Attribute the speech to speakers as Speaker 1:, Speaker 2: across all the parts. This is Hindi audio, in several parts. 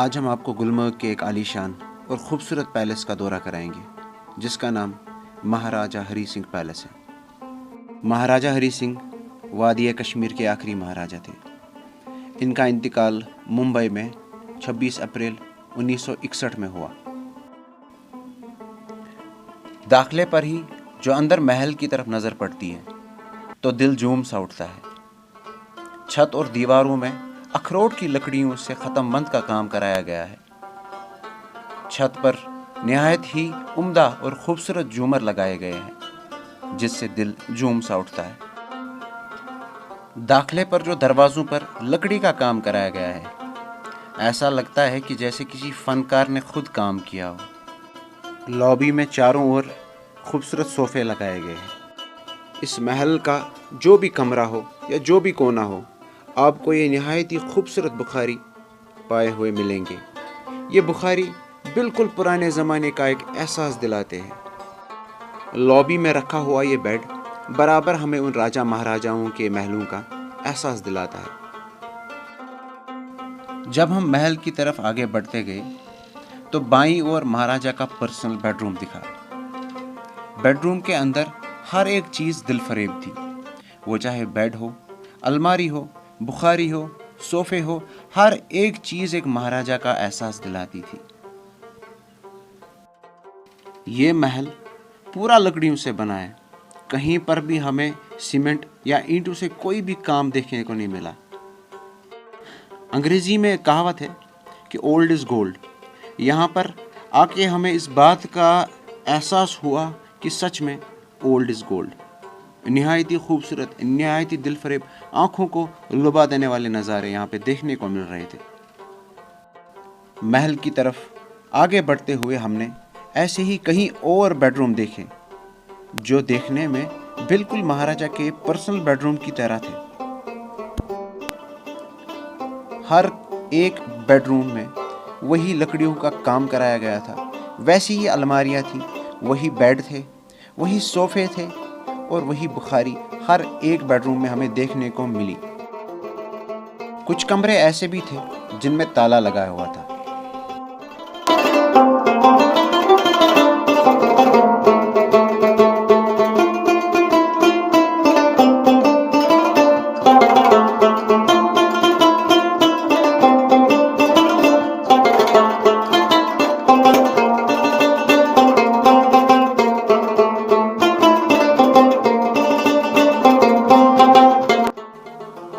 Speaker 1: आज हम आपको गुलमर्ग के एक आलीशान और ख़ूबसूरत पैलेस का दौरा कराएंगे जिसका नाम महाराजा हरी सिंह पैलेस है। महाराजा हरी सिंह वादिया कश्मीर के आखिरी महाराजा थे। इनका इंतकाल मुंबई में 26 अप्रैल 1961 में हुआ। दाखिले पर ही जो अंदर महल की तरफ नज़र पड़ती है तो दिल झूम सा उठता है। छत और दीवारों में अखरोट की लकड़ियों से ख़त्मबंद का काम कराया गया है। छत पर निहायत ही उम्दा और ख़ूबसूरत झूमर लगाए गए हैं जिससे दिल झूम सा उठता है। दाखिले पर जो दरवाज़ों पर लकड़ी का काम कराया गया है, ऐसा लगता है कि जैसे किसी फ़नकार ने खुद काम किया हो। लॉबी में चारों ओर खूबसूरत सोफ़े लगाए गए हैं। इस महल का जो भी कमरा हो या जो भी कोना हो, आपको ये निहायत ही खूबसूरत बुखारी पाए हुए मिलेंगे। ये बुखारी बिल्कुल पुराने ज़माने का एक एहसास दिलाते हैं। लॉबी में रखा हुआ ये बेड बराबर हमें उन राजा महाराजाओं के महलों का एहसास दिलाता है। जब हम महल की तरफ आगे बढ़ते गए तो बाईं ओर महाराजा का पर्सनल बेडरूम दिखा। बेडरूम के अंदर हर एक चीज़ दिलफरेब थी। वो चाहे बेड हो, अलमारी हो, बुखारी हो, सोफ़े हो, हर एक चीज़ एक महाराजा का एहसास दिलाती थी। ये महल पूरा लकड़ियों से बना है। कहीं पर भी हमें सीमेंट या ईंटों से कोई भी काम देखने को नहीं मिला। अंग्रेज़ी में एक कहावत है कि ओल्ड इज़ गोल्ड। यहाँ पर आके हमें इस बात का एहसास हुआ कि सच में ओल्ड इज़ गोल्ड। निहायत ही खूबसूरत, निहायत ही दिलफरेब, आँखों को लुभा देने वाले नज़ारे यहाँ पे देखने को मिल रहे थे। महल की तरफ आगे बढ़ते हुए हमने ऐसे ही कहीं और बेडरूम देखे जो देखने में बिल्कुल महाराजा के पर्सनल बेडरूम की तरह थे। हर एक बेडरूम में वही लकड़ियों का काम कराया गया था, वैसी ही अलमारियाँ थी, वही बेड थे, वही सोफ़े थे और वही बुखारी हर एक बेडरूम में हमें देखने को मिली। कुछ कमरे ऐसे भी थे जिनमें ताला लगा हुआ था।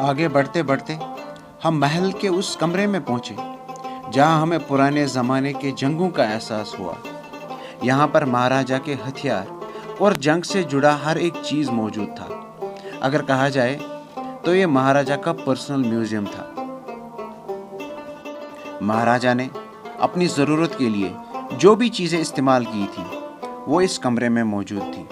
Speaker 1: आगे बढ़ते बढ़ते हम महल के उस कमरे में पहुंचे जहां हमें पुराने ज़माने के जंगों का एहसास हुआ। यहाँ पर महाराजा के हथियार और जंग से जुड़ा हर एक चीज़ मौजूद था। अगर कहा जाए तो ये महाराजा का पर्सनल म्यूज़ियम था। महाराजा ने अपनी ज़रूरत के लिए जो भी चीज़ें इस्तेमाल की थी वो इस कमरे में मौजूद थी।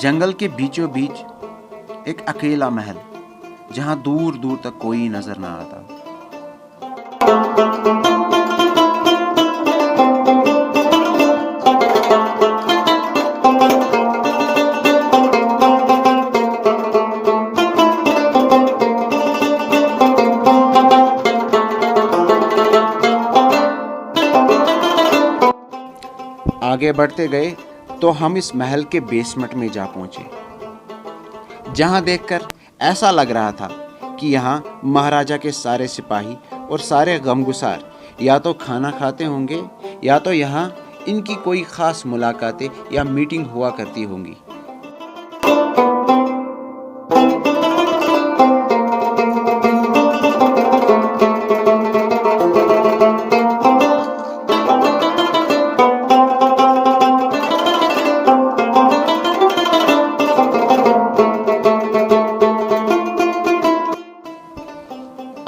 Speaker 1: जंगल के बीचों बीच एक अकेला महल जहां दूर दूर तक कोई नजर ना आता। आगे बढ़ते गए तो हम इस महल के बेसमेंट में जा पहुंचे जहां देखकर ऐसा लग रहा था कि यहाँ महाराजा के सारे सिपाही और सारे गमगुसार या तो खाना खाते होंगे या तो यहाँ इनकी कोई ख़ास मुलाकातें या मीटिंग हुआ करती होंगी।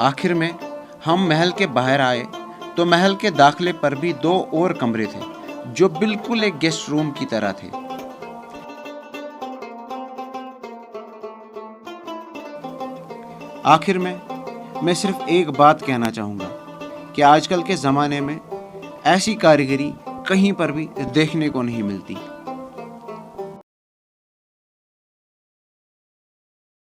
Speaker 1: आखिर में हम महल के बाहर आए तो महल के दाखिले पर भी दो और कमरे थे जो बिल्कुल एक गेस्ट रूम की तरह थे। आखिर में मैं सिर्फ एक बात कहना चाहूँगा कि आजकल के ज़माने में ऐसी कारीगरी कहीं पर भी देखने को नहीं मिलती।